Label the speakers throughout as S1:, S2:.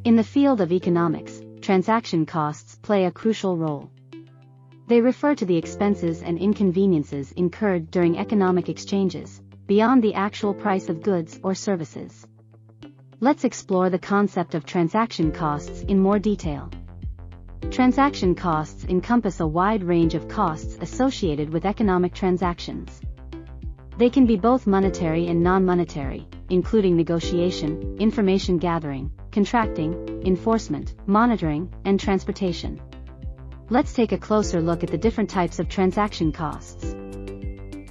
S1: In the field of economics, transaction costs play a crucial role. They refer to the expenses and inconveniences incurred during economic exchanges, beyond the actual price of goods or services. Let's explore the concept of transaction costs in more detail. Transaction costs encompass a wide range of costs associated with economic transactions. They can be both monetary and non-monetary, including negotiation, information gathering, contracting, enforcement, monitoring, and transportation. Let's take a closer look at the different types of transaction costs.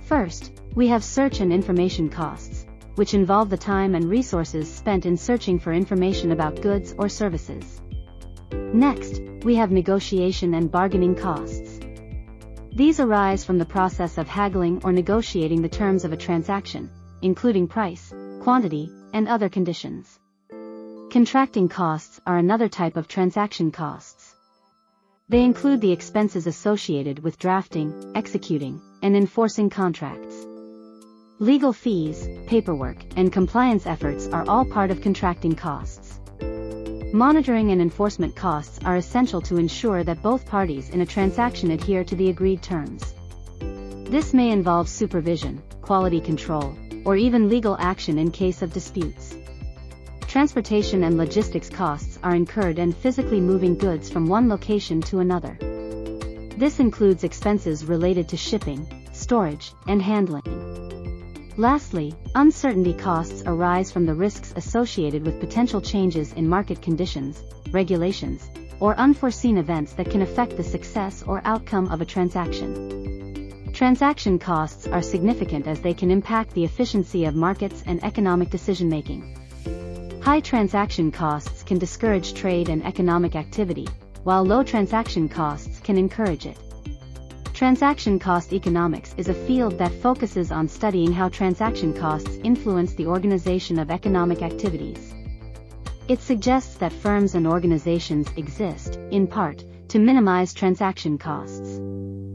S1: First, we have search and information costs, which involve the time and resources spent in searching for information about goods or services. Next, we have negotiation and bargaining costs. These arise from the process of haggling or negotiating the terms of a transaction, including price, quantity, and other conditions. Contracting costs are another type of transaction costs. They include the expenses associated with drafting, executing, and enforcing contracts. Legal fees, paperwork, and compliance efforts are all part of contracting costs. Monitoring and enforcement costs are essential to ensure that both parties in a transaction adhere to the agreed terms. This may involve supervision, quality control, or even legal action in case of disputes. Transportation and logistics costs are incurred in physically moving goods from one location to another. This includes expenses related to shipping, storage, and handling. Lastly, uncertainty costs arise from the risks associated with potential changes in market conditions, regulations, or unforeseen events that can affect the success or outcome of a transaction. Transaction costs are significant as they can impact the efficiency of markets and economic decision-making. High transaction costs can discourage trade and economic activity, while low transaction costs can encourage it. Transaction cost economics is a field that focuses on studying how transaction costs influence the organization of economic activities. It suggests that firms and organizations exist, in part, to minimize transaction costs.